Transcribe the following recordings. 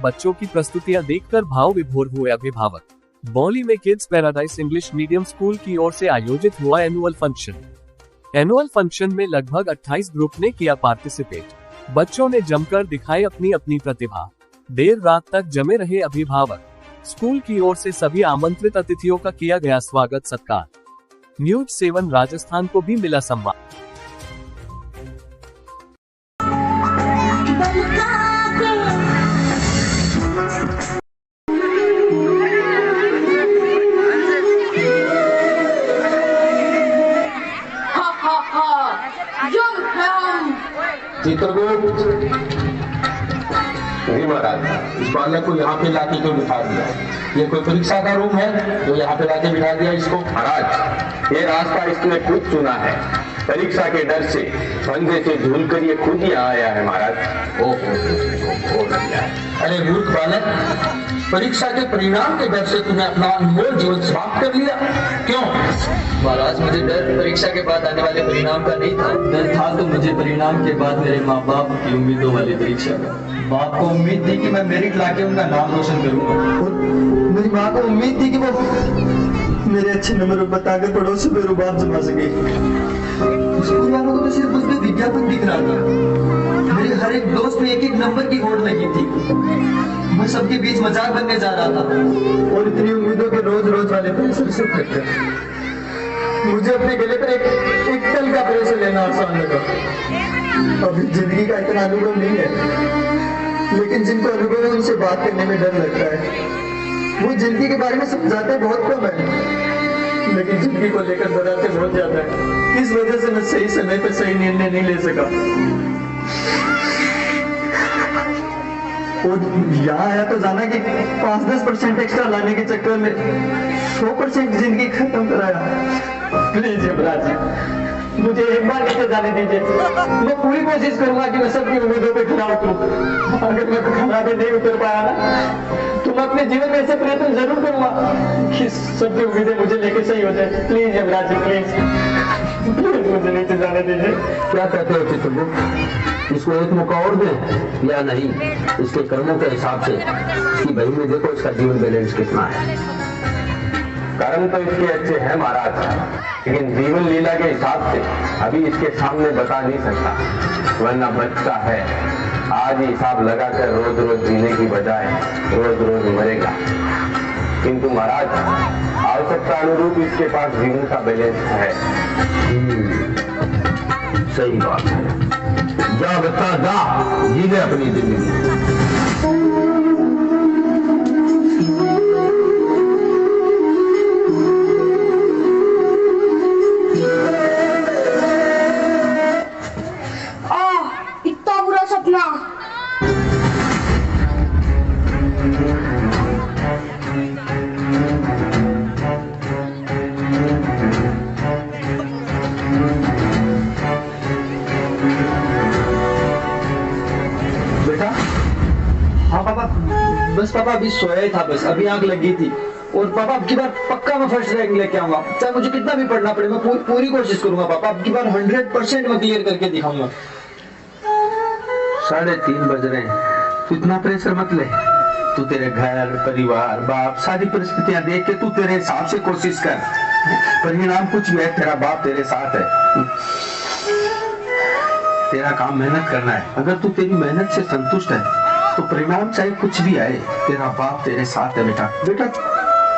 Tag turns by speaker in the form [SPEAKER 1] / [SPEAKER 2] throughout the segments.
[SPEAKER 1] बच्चों की प्रस्तुतियां देखकर भाव विभोर हुए अभिभावक। बौली में kids paradise English medium school की ओर से आयोजित हुआ एनुअल फंक्शन में लगभग 28 ग्रुप ने किया पार्टिसिपेट। बच्चों ने जमकर दिखाई अपनी अपनी प्रतिभा। देर रात तक जमे रहे अभिभावक। स्कूल की ओर से सभी आमंत्रित अतिथियों का किया गया स्वागत सत्कार। न्यूज 7 राजस्थान को भी मिला सम्मान।
[SPEAKER 2] चित्रगुप्त नहीं महाराज, इस बालक को यहाँ पे लाके क्यों बिठा दिया? ये कोई परीक्षा का रूम है तो यहाँ पे लाके बिठा दिया इसको?
[SPEAKER 3] महाराज, ये रास्ता इसने खुद चुना है। परीक्षा के डर से फंदे से झूल कर ये खुद ही आया है महाराज।
[SPEAKER 2] ओहो, अरे मूर्ख बालक, परीक्षा के परिणाम के डर से तूने अपना अनमोल जीवन समाप्त कर लिया क्यों?
[SPEAKER 4] महाराज, मुझे डर परीक्षा के बाद आने वाले परिणाम का नहीं था। डर था तो मुझे परिणाम के बाद मेरे माँ बाप की उम्मीदों वाली परीक्षा का। बाप को उम्मीद थी कि मैं मेरिट लाके उनका नाम रोशन करूंगा, और मेरी माँ को उम्मीद थी कि वो मेरे अच्छे नंबर बताकर पड़ोसी में रुबाब जमा सके। स्कूल वालों को तो सिर्फ उसमें विज्ञापन दिख रहा था। मेरे हर एक दोस्त में एक एक नंबर की होड़ लगी थी। मैं सबके बीच मजाक बनने जा रहा था, और इतनी उम्मीदों के रोज रोज वाले प्रेशर से मुझे अपने गले पर एक कल का प्रेशर लेना आसान लगा। अभी जिंदगी का इतना अनुभव नहीं है, लेकिन जिनको अनुभव है उनसे बात करने में डर लगता है। वो जिंदगी के बारे में समझाते बहुत कम है, लेकिन जिंदगी को लेकर डराते बहुत ज्यादा है। इस वजह से मैं सही समय पर सही निर्णय नहीं ले सका, और यहाँ आया तो जाना कि 5-10% एक्स्ट्रा लाने के चक्कर में 100% जिंदगी खत्म कराया। प्लीज यमराज, मुझे एक बार लेकर जाने दीजिए। मैं पूरी कोशिश करूंगा कि मैं सबकी उम्मीदों पे खरा उतरूं। अगर मैं खरा पे नहीं उतर पाया ना, तो मैं अपने जीवन में ऐसे प्रयत्न जरूर करूंगा कि सबकी उम्मीदें मुझे लेके सही हो जाए। प्लीज यमराज जी, प्लीज मुझे नीचे जाने दीजिए।
[SPEAKER 2] क्या कहते हो चित्रगुप्त, इसको एक मौका और दें या नहीं? इसके कर्मों के हिसाब से इसकी बहन में देखो इसका जीवन बैलेंस कितना है।
[SPEAKER 3] कर्म तो इसके अच्छे हैं महाराज, लेकिन जीवन लीला के हिसाब से अभी इसके सामने बता नहीं सकता, वरना बच्चा है। आज हिसाब लगाकर रोज रोज जीने की बजाय रोज रोज मरेगा। किंतु महाराज, आवश्यकता अनुरूप इसके पास जीवन का बैलेंस है।
[SPEAKER 2] सही बात है। जा बच्चा जा, जी ले अपनी जिंदगी।
[SPEAKER 5] इतना बुरा सपना।
[SPEAKER 4] हाँ पापा, बस पापा अभी सोया ही था, बस अभी आंख लगी थी। और पापा अब की बार पक्का मैं फर्स्ट रैंक लेके आऊंगा, चाहे मुझे कितना भी पढ़ना पड़े। मैं पूरी कोशिश करूंगा पापा, अब की बार 100% मैं क्लियर करके दिखाऊंगा।
[SPEAKER 2] 3:30 बज रहे हैं, तू इतना प्रेशर मत ले। तू तेरे घर परिवार बाप सारी परिस्थितियां देख के तू तेरे हिसाब से कोशिश कर। परिणाम कुछ भी है, तेरा बाप तेरे साथ है। तेरा काम मेहनत करना है। अगर तू तेरी मेहनत से संतुष्ट है तो परिणाम चाहे कुछ भी आए, तेरा बाप तेरे साथ है। बेटा बेटा,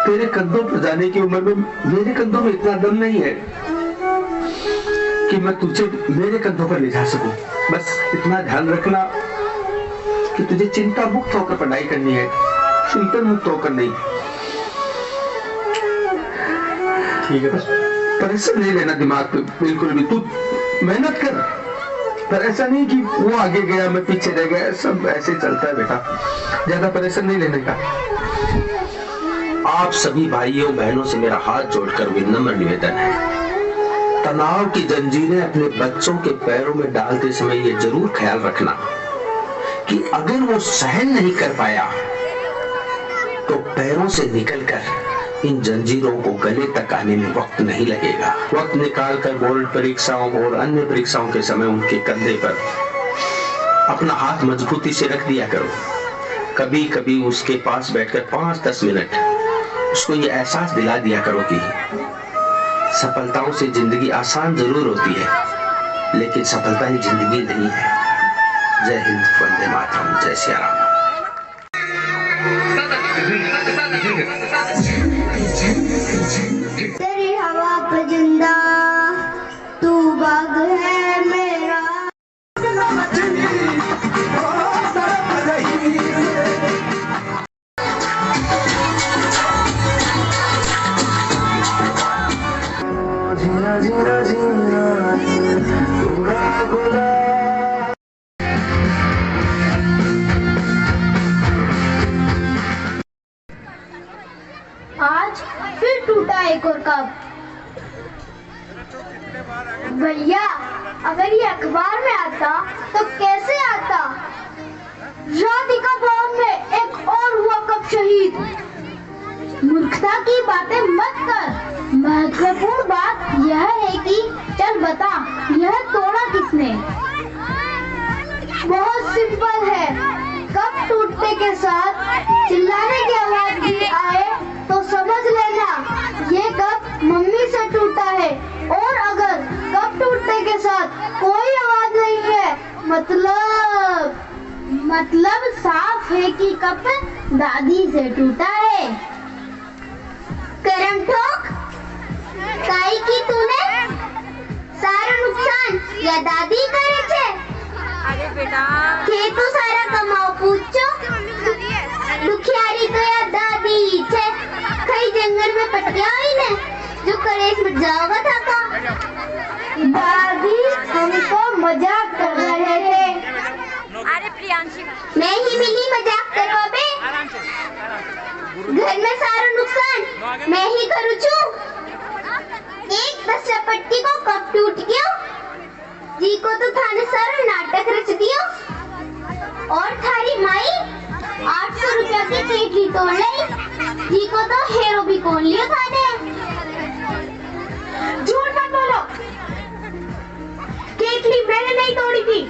[SPEAKER 2] तेरे कंधों पर जाने की उम्र में मेरे कंधों में इतना दम नहीं है कि मैं तुझे मेरे कंधों पर ले जा सकूं। बस इतना ध्यान रखना कि तुझे चिंता मुक्त होकर पढ़ाई करनी है, चिंतन मुक्त होकर नहीं।
[SPEAKER 4] ठीक है, बस
[SPEAKER 2] प्रेशर नहीं लेना दिमाग पे बिल्कुल भी। तू मेहनत कर, पर ऐसा नहीं कि वो आगे गया मैं पीछे रह गया। सब ऐसे चलता है बेटा, ज्यादा प्रेशर नहीं लेने का।
[SPEAKER 6] आप सभी भाइयों बहनों से मेरा हाथ जोड़कर विनम्र निवेदन है, तनाव की जंजीरें अपने बच्चों के पैरों में डालते समय ये जरूर ख्याल रखना कि अगर वो सहन नहीं कर पाया तो पैरों से निकलकर इन जंजीरों को गले तक आने में वक्त नहीं लगेगा। वक्त निकालकर बोर्ड परीक्षाओं और अन्य परीक्षाओं के समय उनके कंधे पर अपना हाथ मजबूती से रख दिया करो। कभी कभी उसके पास बैठकर 5-10 मिनट उसको ये एहसास दिला दिया करो कि सफलताओं से जिंदगी आसान जरूर होती है, लेकिन सफलता ही जिंदगी नहीं है। जय हिंद, वंदे मातरम, जय सिया राम।
[SPEAKER 5] तेरी हवा पे जिंदा तू बाग है मेरा। आज फिर टूटा एक और कप। भैया, अगर ये अखबार में आता तो कैसे आता? राधिका बॉम्ब में एक और हुआ कप शहीद। मूर्खता की बातें मत कर, महत्वपूर्ण बात यह है कि चल बता, यह तोड़ा किसने? बहुत सिंपल है, कप टूटने के साथ चिल्लाने की आवाज भी आए तो समझ लेना ये कप मम्मी से टूटा है। और अगर कप टूटने के साथ कोई आवाज नहीं है, मतलब साफ है कि कप दादी से टूटा है। करम ठोक, काई की तूने सारा नुकसान या दादी करे छे?
[SPEAKER 7] अरे बेटा
[SPEAKER 5] के तू सारा कमाओ पूछो, दुखियारी तो या दादी छे। कई जंगल में पटकिया हुई ने जो कलेश मिट जाओगा था का। दादी हम तो मजाक कर रहे थे।
[SPEAKER 7] अरे प्रियांशी
[SPEAKER 5] मैं ही मिली मजाक करवा बे। घर में सारा नुकसान मैं ही करूँ छू। एक 10 पट्टी को कब टूट गया जी को तो थाने सारा नाटक रच दियो। और थारी माई 800 रुपया की केटली तोड़ ली जी को तो हेरो भी कौन लियो थाने। झूठ मत बोलो, केटली मैंने नहीं तोड़ी थी,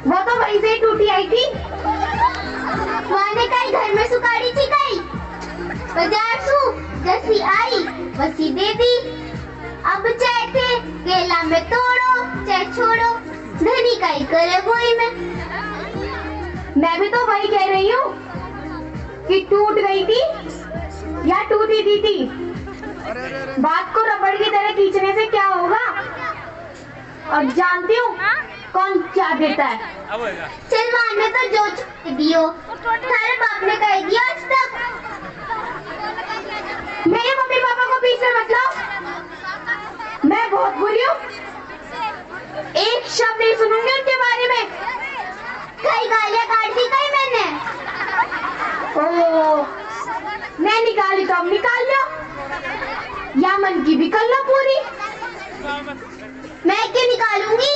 [SPEAKER 5] वो तो वहीं से टूटी आई थी। माने कई घर में सुखाड़ी थी कई बाजार सु जैसी आई वैसी दे दी। अब चाहे थे केला में तोड़ो चाहे छोड़ो, धनी का ही करे वही मैं भी तो वही कह रही हूँ कि टूट गई थी या टूटी थी। बात को रबड़ की तरह खींचने से क्या होगा? और जानती हूँ कौन क्या देता है। सलमान ने तो जो दियो थारे बाप ने कह दिया आज तक। मेरे मम्मी पापा को बीच में मत लाओ, मैं बहुत बुरी हूँ, एक शब्द नहीं सुनूंगी उनके बारे में। कई गालियां काट दी कई मैंने। ओ, मैं निकाली तो अब निकाल लो, या मन की भी कर लो पूरी। मैं क्यों निकालूंगी?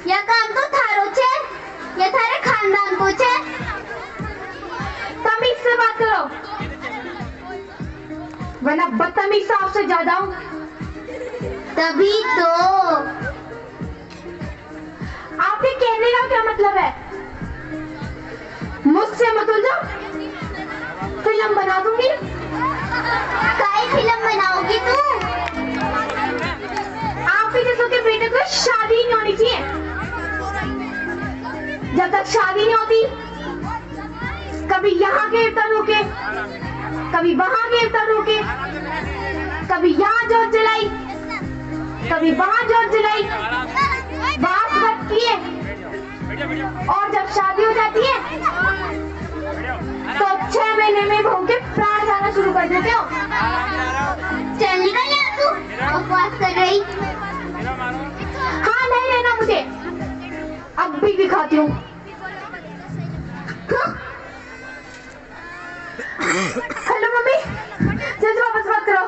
[SPEAKER 5] या काम तो थारो छे या थारे खानदान को छे। तमीज से बात करो वरना बदतमीज से आपसे ज्यादा हूँ। तभी तो आपके कहने का क्या मतलब है? मुझसे मत उलझो, फिल्म बना दूंगी। काई फिल्म बनाओगी तू? आप ही जैसों के बेटे को शादी नहीं होनी चाहिए। जब तक शादी नहीं होती कभी यहाँ गिरता रोके, कभी वहां गिरता रोके, कभी यहाँ जोत जलाई, कभी वहां जोत जलाई, बात बचती है। और जब शादी हो जाती है तो 6 महीने में बहू के प्राण जाना शुरू कर देते हो। चल निकल यहाँ तू, बकवास कर रही। हाँ नहीं लेना मुझे, अब भी दिखाती हूँ। हेलो मम्मी, जल्दी वापस बात करो।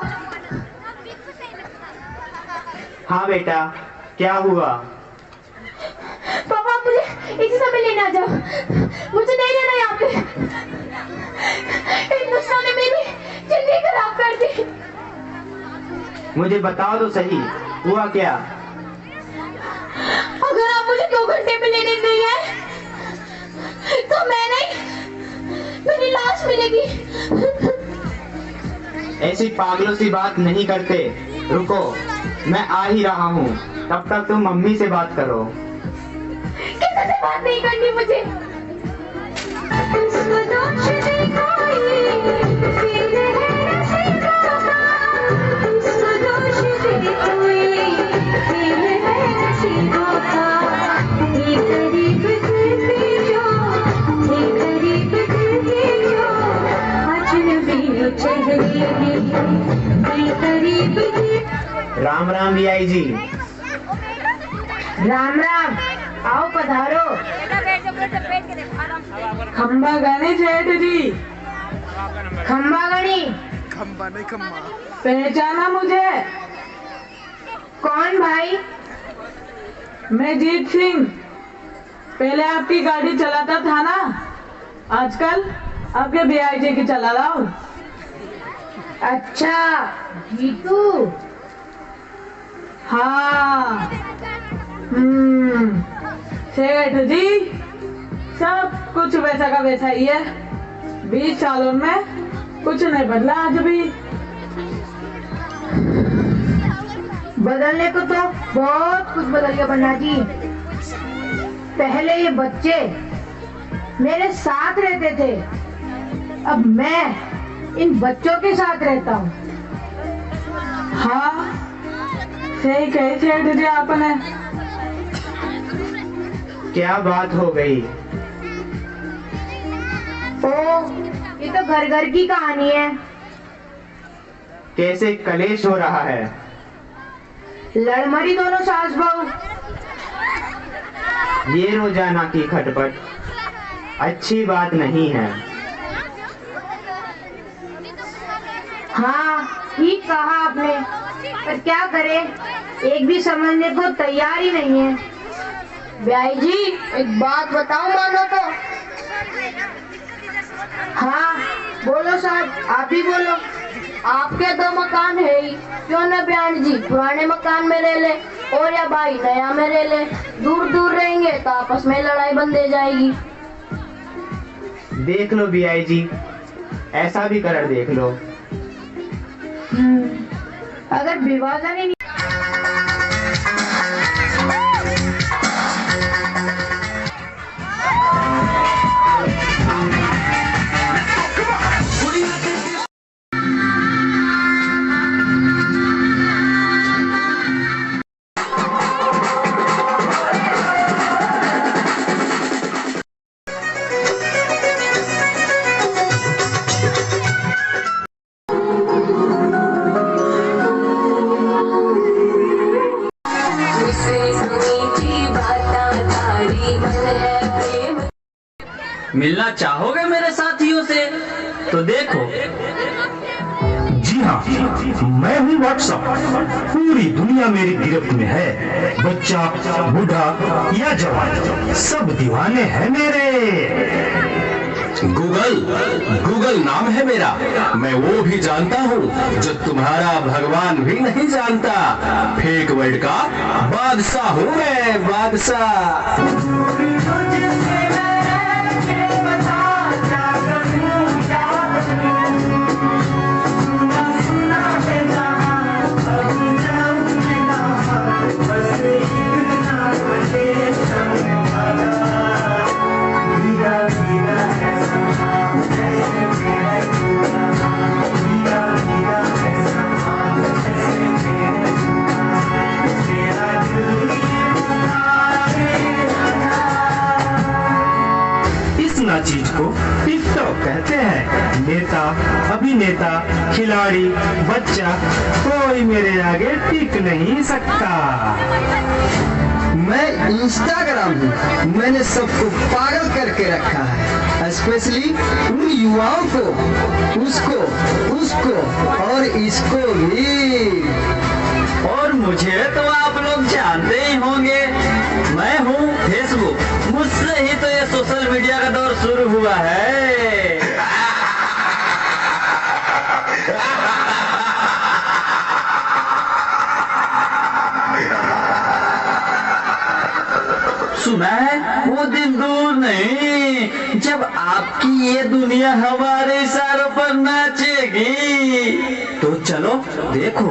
[SPEAKER 8] हाँ बेटा, क्या हुआ?
[SPEAKER 5] पापा मुझे इसी समय लेने आ जाओ, मुझे नहीं रहना यहाँ पे। इन दुष्टों ने मेरी जिंदगी खराब कर दी।
[SPEAKER 8] मुझे बताओ तो सही, हुआ क्या?
[SPEAKER 5] अगर आप मुझे 2 घंटे में लेने नहीं आए तो मैं नहीं लाश मिलेगी।
[SPEAKER 8] ऐसी पागलों सी बात नहीं करते। रुको, मैं आ ही रहा हूँ। तब तक तुम मम्मी से बात करो।
[SPEAKER 5] किसी से बात नहीं करनी मुझे।
[SPEAKER 8] राम राम बीआई जी।
[SPEAKER 5] राम राम, आओ पधारो।
[SPEAKER 9] खंबा गणी सेठ जी।
[SPEAKER 5] खंबा गणी?
[SPEAKER 10] खंबा नहीं खंबा।
[SPEAKER 9] पहचाना मुझे?
[SPEAKER 5] कौन भाई?
[SPEAKER 9] मैं जीत सिंह, पहले आपकी गाड़ी चलाता था ना, आजकल आपके बीआईजी की चला रहा हूँ।
[SPEAKER 5] अच्छा, जीतू।
[SPEAKER 9] हाँ। सेठ जी, सब कुछ वैसा का वैसा ही है। 20 सालों में कुछ नहीं बदला आज भी।
[SPEAKER 5] बदलने को तो बहुत कुछ बदल गया बन्ना जी। पहले ये बच्चे मेरे साथ रहते थे, अब मैं इन बच्चों के साथ रहता हूँ।
[SPEAKER 9] हाँ, सही कही सेठ जी आपने।
[SPEAKER 8] क्या बात हो गई?
[SPEAKER 5] ओ, ये तो घर घर की कहानी है।
[SPEAKER 8] कैसे कलेश हो रहा है?
[SPEAKER 5] लड़मरी दोनों सास बहू।
[SPEAKER 8] ये रोजाना की खटपट अच्छी बात नहीं है।
[SPEAKER 5] हाँ, ठीक कहा आपने, पर क्या करें, एक भी समझने को तैयार ही नहीं है। ब्याई जी, एक बात बताऊं मानो तो? हाँ बोलो साहब, आप ही बोलो। आपके 2 मकान है ही, क्यों न बयान जी पुराने मकान में रह ले, और या भाई नया में रह ले। दूर दूर रहेंगे तो आपस में लड़ाई बंद हो जाएगी।
[SPEAKER 8] देख लो बीआई जी, ऐसा भी कर देख लो।
[SPEAKER 5] अगर विभाजन ही
[SPEAKER 4] मिलना चाहोगे मेरे साथियों से? तो देखो।
[SPEAKER 11] जी हाँ, मैं हूँ व्हाट्सएप। पूरी दुनिया मेरी गिरफ्त में है। बच्चा, बूढ़ा या जवान, सब दीवाने हैं मेरे।
[SPEAKER 6] गूगल नाम है मेरा। मैं वो भी जानता हूँ जो तुम्हारा भगवान भी नहीं जानता। फेक वर्ल्ड का बादशाह हूँ मैं, बादशाह।
[SPEAKER 11] चीज को टिकटॉक कहते हैं। नेता, अभिनेता, खिलाड़ी, बच्चा, कोई मेरे आगे टिक नहीं सकता।
[SPEAKER 12] मैं इंस्टाग्राम हूँ, मैंने सबको पागल करके रखा है, स्पेशली उन युवाओं को, उसको और इसको भी।
[SPEAKER 4] और मुझे तो आप लोग जानते ही होंगे, मैं हूँ फेसबुक। मुझसे ही तो ये सोशल मीडिया का दौर शुरू हुआ है। सुना है वो दिन दूर नहीं जब आपकी ये दुनिया हमारे इशारों पर नाचेगी। तो चलो देखो।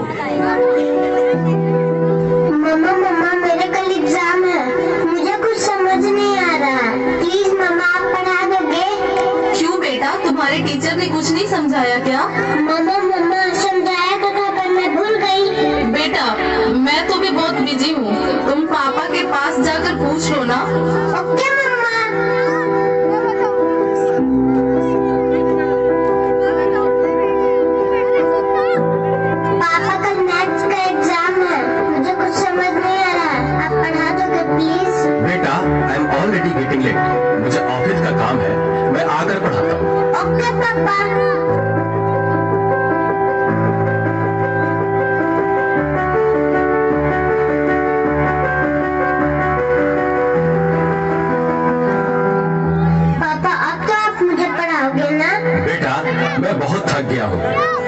[SPEAKER 5] मम्मा मम्मा मेरा कल एग्जाम है, मुझे कुछ समझ नहीं आ रहा, प्लीज मम्मा आप पढ़ा दोगे?
[SPEAKER 9] क्यों बेटा, तुम्हारे टीचर ने कुछ नहीं समझाया क्या?
[SPEAKER 5] मम्मा मम्मा समझाया तो था पर मैं भूल गई।
[SPEAKER 9] बेटा मैं तो भी बहुत बिजी हूँ, तुम पापा के पास जाकर पूछ लो ना।
[SPEAKER 5] ओके मम्मा। पापा कल मैथ्स का एग्जाम है, मुझे कुछ समझ नहीं आ रहा, आप पढ़ा दोगे प्लीज?
[SPEAKER 3] बेटा I am already getting late, मुझे ऑफिस का काम है, मैं आकर पढ़ाता हूँ।
[SPEAKER 5] ओके पापा।
[SPEAKER 3] मैं बहुत थक गया हूँ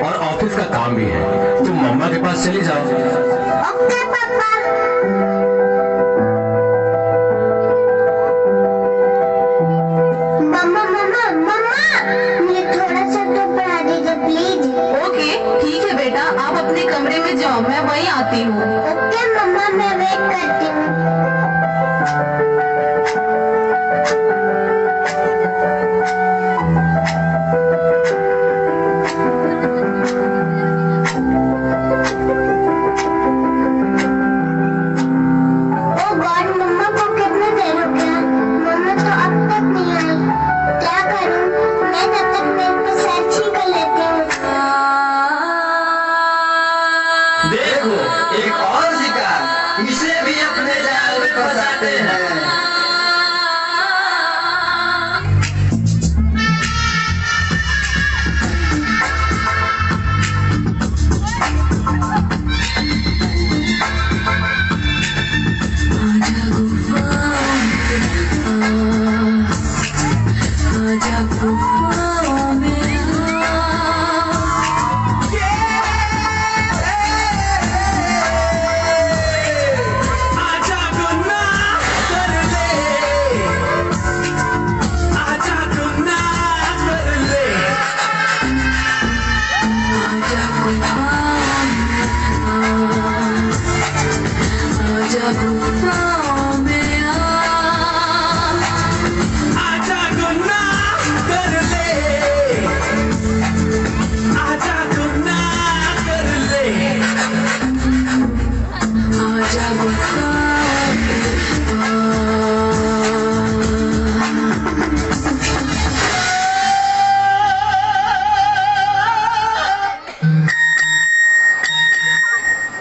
[SPEAKER 3] और ऑफिस का काम भी है, तुम मम्मा के पास चली जाओ।
[SPEAKER 5] ओके पापा। मम्मा मम्मा मम्मा मुझे थोड़ा सा तो पढ़ा दीजिए प्लीज।
[SPEAKER 9] ओके ठीक है बेटा, आप अपने कमरे में जाओ, मैं वहीं आती हूँ।
[SPEAKER 5] ओके मम्मा मैं वेट करती हूँ।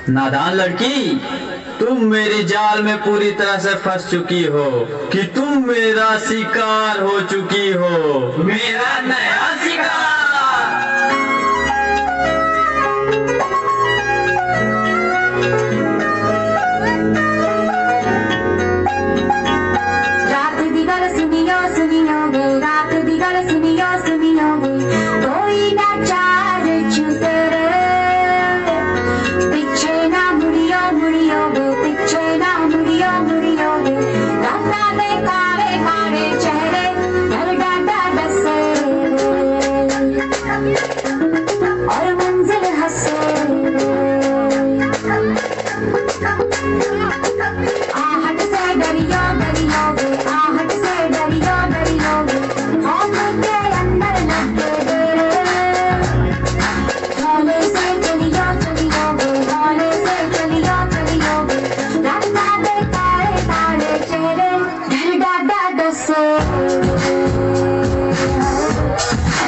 [SPEAKER 4] नादान लड़की, तुम मेरी जाल में पूरी तरह से फंस चुकी हो कि तुम मेरा शिकार हो चुकी हो, मेरा नया शिकार।
[SPEAKER 5] रात दी गल सुनियो सुनियोगे, रात दी गल सुनियो सुनियोगे, कोई ना चार छुतेरे पीछे ना मुड़ियो मुड़ियोगे, पीछे ना मुड़ियो मुड़ियोगे, राता में काले काले चेहरे डर डाटा डसे और मंजिल हंसे। आहट से डरियो डरियोगे, आहट से डरियो डरियोगे, खौफ के अंदर लगे डेरे, भोले से चलियो चलियोगे, भोले से चलियो चलियोगे, रास्ता दे काले काले चेहरे डर डाटा डसे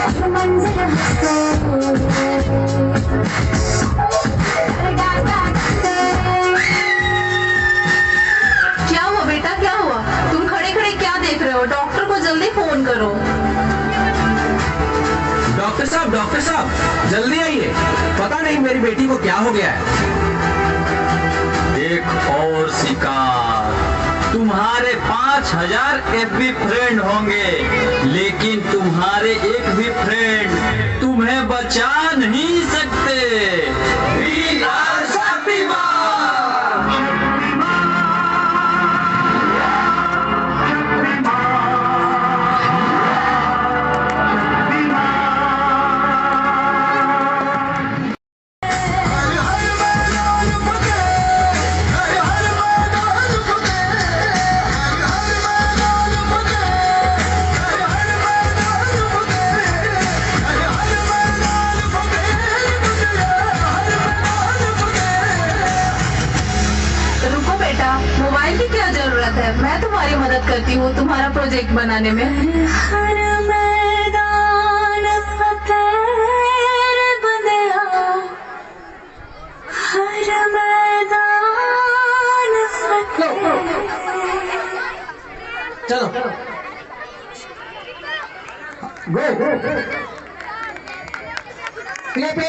[SPEAKER 5] और मंजिल हंसे डर डाटा डसे।
[SPEAKER 9] क्या हुआ बेटा, क्या हुआ? तुम खड़े खड़े क्या देख रहे हो? डॉक्टर को जल्दी फोन करो।
[SPEAKER 3] डॉक्टर साहब जल्दी आइए, पता नहीं मेरी बेटी को क्या हो गया है।
[SPEAKER 4] एक और शिकार। तुम्हारे 5000 FB फ्रेंड होंगे, लेकिन तुम्हारे एक भी फ्रेंड तुम्हें बचा नहीं सकते।
[SPEAKER 9] तुम्हारी मदद करती हूँ तुम्हारा प्रोजेक्ट बनाने में।
[SPEAKER 10] हर मैदान फतेह बंदिया, हर मैदान फतेह।
[SPEAKER 12] चलो गो प्ले प्ले।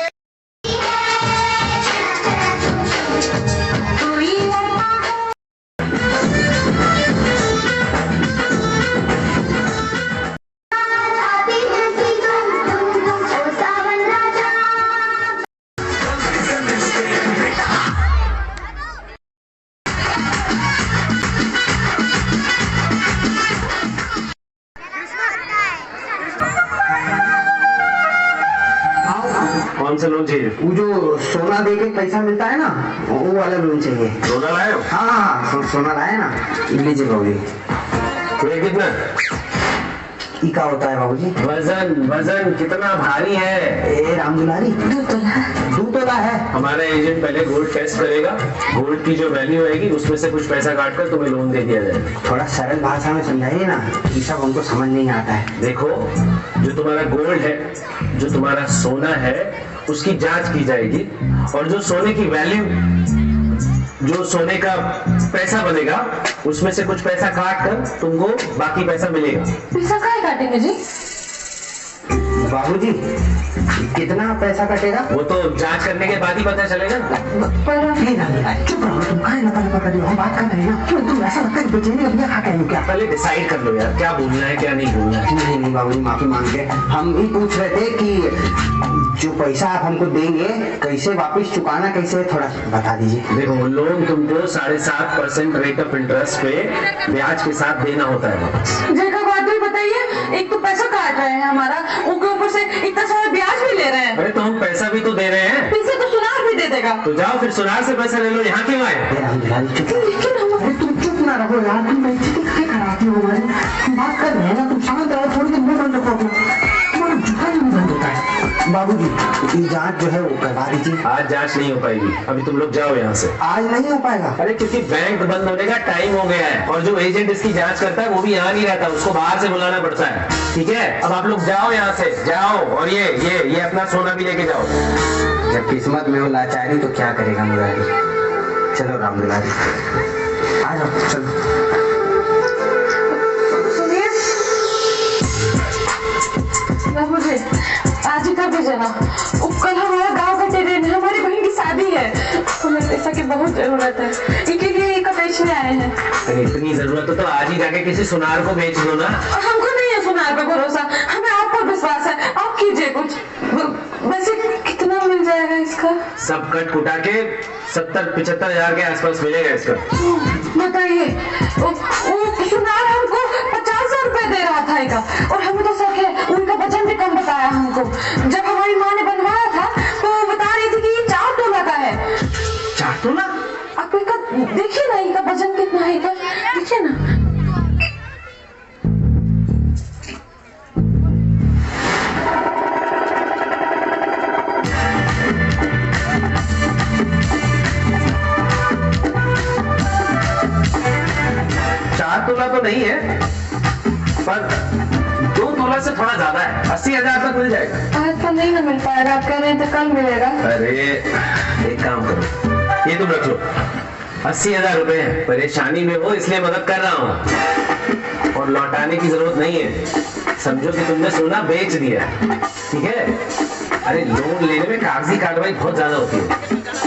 [SPEAKER 3] कौन सा लोन चाहिए?
[SPEAKER 12] वो जो सोना दे के पैसा मिलता है ना, वो वाला लोन चाहिए।
[SPEAKER 3] सोना लाए हो?
[SPEAKER 12] हाँ सोना लाए ना, लीजिए बाबूजी।
[SPEAKER 3] ये कितना?
[SPEAKER 12] ये क्या होता है बाबूजी?
[SPEAKER 3] वजन वजन कितना भारी है?
[SPEAKER 12] ए रामदुलारी 2 तोला है।
[SPEAKER 3] हमारा एजेंट पहले गोल्ड टेस्ट करेगा, गोल्ड की जो वैल्यू आएगी उसमें से कुछ पैसा काट कर तुम्हें लोन दे दिया जाएगा।
[SPEAKER 12] थोड़ा सरल भाषा में समझाइए ना, ये सब हमको समझ नहीं आता है।
[SPEAKER 3] देखो, जो तुम्हारा गोल्ड है, जो तुम्हारा सोना है, उसकी जांच की जाएगी और जो सोने की वैल्यू, जो सोने का पैसा बनेगा उसमें से कुछ पैसा काट कर तुमको बाकी पैसा मिलेगा।
[SPEAKER 9] पैसा काहे काटेंगे जी?
[SPEAKER 12] बाबूजी कितना पैसा कटेगा?
[SPEAKER 3] वो तो जांच करने के बाद ही पता चलेगा।
[SPEAKER 12] चुप रहो तुम, काहे लपा कर रहे हो? हम बात कर रहे हैं ना। क्यों तुम ऐसा लगता है बेचैनी का बिया खा के आए हो क्या?
[SPEAKER 3] पहले डिसाइड कर लो यार, क्या बोलना है क्या नहीं बोलना है।
[SPEAKER 12] नहीं बाबूजी माफी मांगते, हम भी पूछ रहे थे कि जो पैसा आप हमको देंगे कैसे वापस चुकाना, कैसे थोड़ा बता दीजिए।
[SPEAKER 3] देखो, लोन तुमको 7.5% रेट ऑफ इंटरेस्ट पे ब्याज के साथ देना होता है वापस।
[SPEAKER 9] जगह बात भी बताइए, एक तो पैसा काट रहे हैं हमारा, उनके ऊपर से इतना सारा ब्याज भी ले रहे हैं।
[SPEAKER 3] अरे तो हम पैसा भी तो दे रहे हैं।
[SPEAKER 9] पैसे तो सुनार भी दे देगा।
[SPEAKER 3] तो जाओ फिर सुनार से पैसा ले लो, यहाँ क्यों आए?
[SPEAKER 12] तुम चुप ना रहो यार, तुम बेइज्जती क्या कराती हो हमारी? हम बात कर रहे हैं ना, तुम शांत रहो, थोड़ी देर मुंह बंद रखो अपना। तुम्हारा जूता नहीं बंद होता है। बाबूजी ये जांच जो है वो करवा दीजिए।
[SPEAKER 3] आज जांच नहीं हो पाएगी, अभी तुम लोग जाओ यहाँ से।
[SPEAKER 12] आज नहीं हो पाएगा?
[SPEAKER 3] अरे क्योंकि बैंक बंद होने का टाइम हो गया है और जो एजेंट इसकी जांच करता है वो भी यहाँ नहीं रहता, उसको बाहर से बुलाना पड़ता है। ठीक है, अब आप लोग जाओ यहाँ से, जाओ। और ये अपना सोना भी लेके जाओ।
[SPEAKER 12] जब किस्मत में हो लाचारी तो क्या करेगा मुरारी। चलो रामदुलारी आ जाओ, चलो।
[SPEAKER 9] मुझे आज ही कर दीजिए ना, कल हमारा गांव का ट्रेन है, हमारी बहन की शादी है, हमें पैसा की बहुत जरूरत है, इनके लिए एक बेचने आए हैं।
[SPEAKER 3] अरे इतनी जरूरत हो तो आज ही जाके किसी सुनार को बेच दो ना।
[SPEAKER 9] हमको नहीं है सुनार पे भरोसा, हमें आप पर विश्वास है, आप कीजिए कुछ। वैसे कितना मिल जाएगा इसका?
[SPEAKER 3] सब कट कुटा के 70-75 हजार के आसपास मिलेगा इसका।
[SPEAKER 9] बताइए, वो सुनार हमको 50,000 रुपए दे रहा था इसका, और हमें तो शक है उनका वजन भी कम बताया हमको। जब हमारी माँ ने बनवाया था तो वो बता रही थी कि ये 4 तोला का है।
[SPEAKER 3] 4 तोला?
[SPEAKER 9] आप इनका देखिए ना, इनका वजन कितना है, देखिए ना।
[SPEAKER 3] तोला तो नहीं है, पर 2 तोला से थोड़ा ज्यादा है। 80,000 तक मिल जाएगा।
[SPEAKER 9] आज तो नहीं ना मिल पाएगा, आप कह रहे हैं तो कल मिलेगा।
[SPEAKER 3] अरे एक काम करो, ये तुम रख लो, 80,000 रुपए है। परेशानी में हो इसलिए मदद कर रहा हूँ, और लौटाने की जरूरत नहीं है। समझो कि तुमने सोना बेच दिया, ठीक है? अरे लोन लेने में कागजी कार्रवाई बहुत ज्यादा होती है,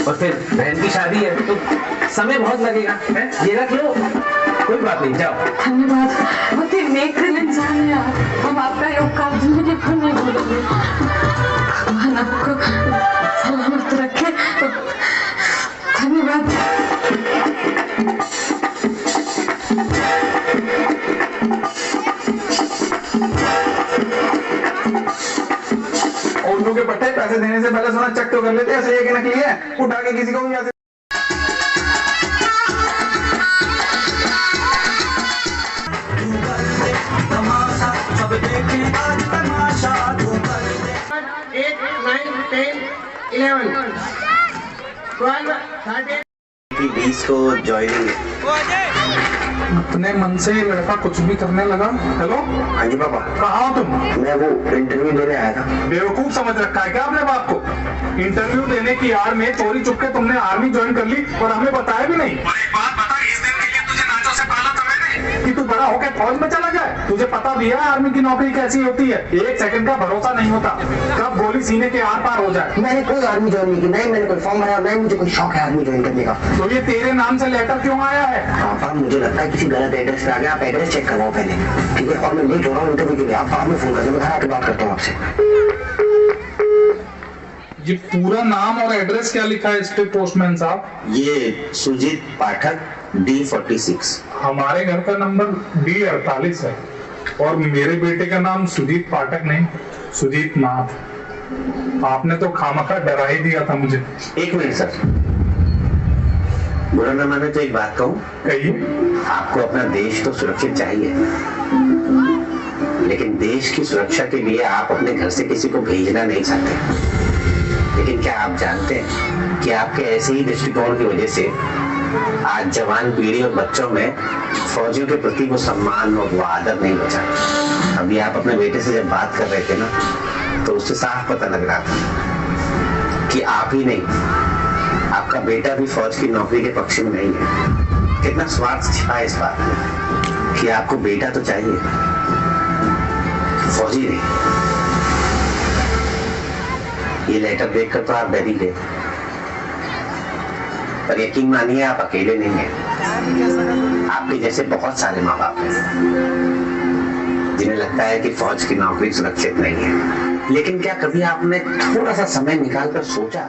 [SPEAKER 3] और फिर बहन की शादी है तो समय बहुत लगेगा। ये रख लो, कोई बात नहीं, जाओ।
[SPEAKER 9] धन्यवाद, बहुत ही नेक दिल इंसान है आप, हम आपका ये उपकार जिंदगी भर नहीं भूलेंगे। भगवान आपको सलामत रखे। धन्यवाद।
[SPEAKER 13] उल्लू के पट्टे पैसे देने से पहले सोना चेक तो कर लेते हैं, ऐसे ये कि नकली है, उठा के किसी को भी ऐसे।
[SPEAKER 6] अप्रैल 20 को ज्वाइनिंग है।
[SPEAKER 13] अपने मन से ये लड़का कुछ भी करने लगा। हेलो।
[SPEAKER 6] हाँ जी पापा।
[SPEAKER 13] कहाँ हो तुम?
[SPEAKER 6] मैं वो इंटरव्यू देने आया था।
[SPEAKER 13] बेवकूफ समझ रखा है क्या अपने बाप को? इंटरव्यू देने की आड़ में चोरी चुपके तुमने आर्मी ज्वाइन कर ली और हमें बताया भी नहीं। और एक बात बता, इस दिन के लिए तुझे नाचों से पाला था मैंने कि तू बड़ा होकर फौज में चला जाए। तुझे पता भी है आर्मी की नौकरी कैसी होती है, एक सेकंड का भरोसा नहीं होता, कब गोली सीने के आर पार हो जाए।
[SPEAKER 12] मैंने कोई आर्मी ज्वाइन नहीं की, नहीं मैंने कोई फॉर्म भरा, नहीं मुझे कोई शौक है आर्मी ज्वाइन करने का।
[SPEAKER 13] तो ये तेरे नाम से लेटर क्यों आया है?
[SPEAKER 12] पापा मुझे लगता है किसी गलत एड्रेस पे आ गया, आप एड्रेस चेक करवाओ पहले, ठीक है? और मैं लेट हो रहा हूँ इंटरव्यू के लिए, आप बाद में फोन कर दो, मैं घर आके बात करता हूँ आपसे।
[SPEAKER 13] ये पूरा नाम और एड्रेस क्या लिखा है इस पे पोस्टमैन साहब?
[SPEAKER 6] ये सुजीत पाठक D46।
[SPEAKER 13] हमारे घर का नंबर D48 है और मेरे बेटे का नाम सुजीत पाठक नहीं, सुजीत नाथ। आपने तो खामखा डरा ही दिया था मुझे।
[SPEAKER 6] एक मिनट सर, बुरा न माने तो एक बात कहूँ।
[SPEAKER 13] कहिए।
[SPEAKER 6] आपको अपना देश तो सुरक्षित चाहिए, लेकिन देश की सुरक्षा के लिए आप अपने घर से किसी को भेजना नहीं चाहते। लेकिन क्या आप जानते हैं कि आपके ऐसे ही दृष्टिकोण की वजह से आज जवान पीढ़ी और बच्चों में फौजियों के प्रति वो सम्मान और वो आदर नहीं बचा। अभी आप अपने बेटे से जब बात कर रहे थे ना, तो उससे साफ पता लग रहा था कि आप ही नहीं, आपका बेटा भी फौज की नौकरी के पक्ष में नहीं है। कितना स्वार्थ छिपा है इस बात में कि आपको बेटा तो चाहिए, फौजी नहीं। ये लेटर देखकर तो आप डर ही गए, पर यकीन मानिए आप अकेले नहीं हैं। आपके जैसे बहुत सारे माँ बाप हैं जिन्हें लगता है कि फौज की नौकरी सुरक्षित नहीं है। लेकिन क्या कभी आपने थोड़ा सा समय निकालकर सोचा?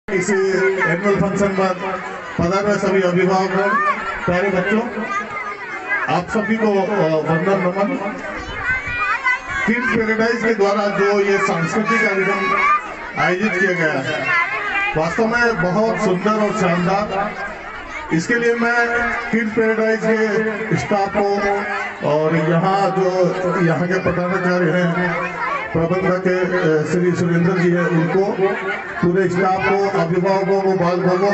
[SPEAKER 14] इसी एनुअल फंक्शन पर पधारे सभी अभिभावकों, प्यारे बच्चों, आप सभी को वंदन नमन। किड्स पैराडाइज के द्वारा जो ये सांस्कृतिक कार्यक्रम आयोजित किया गया है, वास्तव में बहुत सुंदर और शानदार। इसके लिए मैं किड्स पैराडाइज के स्टाफ को और यहाँ के प्रधानाचार्य हैं, प्रबंधक श्री सुरेंद्र जी है, उनको, पूरे स्टाफ को, अभिभावकों को, बालकों को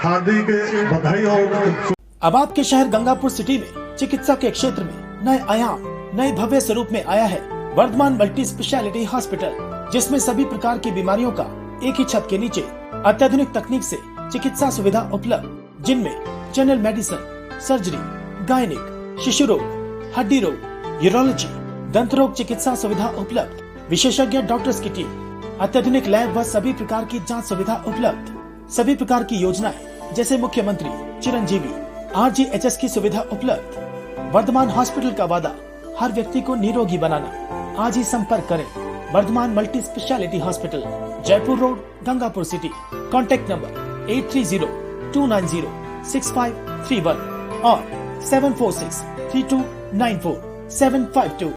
[SPEAKER 14] हार्दिक बधाई। और
[SPEAKER 15] अब आपके शहर गंगापुर सिटी में चिकित्सा के क्षेत्र में नए आयाम, नए भव्य स्वरूप में आया है वर्धमान मल्टी स्पेशलिटी हॉस्पिटल, जिसमें सभी प्रकार की बीमारियों का एक ही छत के नीचे अत्याधुनिक तकनीक से चिकित्सा सुविधा उपलब्ध, जिनमें जनरल मेडिसिन, सर्जरी, गायनिक, शिशु रोग, हड्डी रोग, यूरोलॉजी, दंत रोग चिकित्सा सुविधा उपलब्ध, विशेषज्ञ डॉक्टर्स की टीम, अत्याधुनिक लैब व सभी प्रकार की जांच सुविधा उपलब्ध, सभी प्रकार की योजनाएं जैसे मुख्यमंत्री चिरंजीवी RGHS की सुविधा उपलब्ध। वर्धमान हॉस्पिटल का वादा हर व्यक्ति को निरोगी बनाना। आज ही संपर्क करें Vardhaman multi speciality hospital, Jaipur road, Gangapur city. Contact number 8302906531 और 7463294752।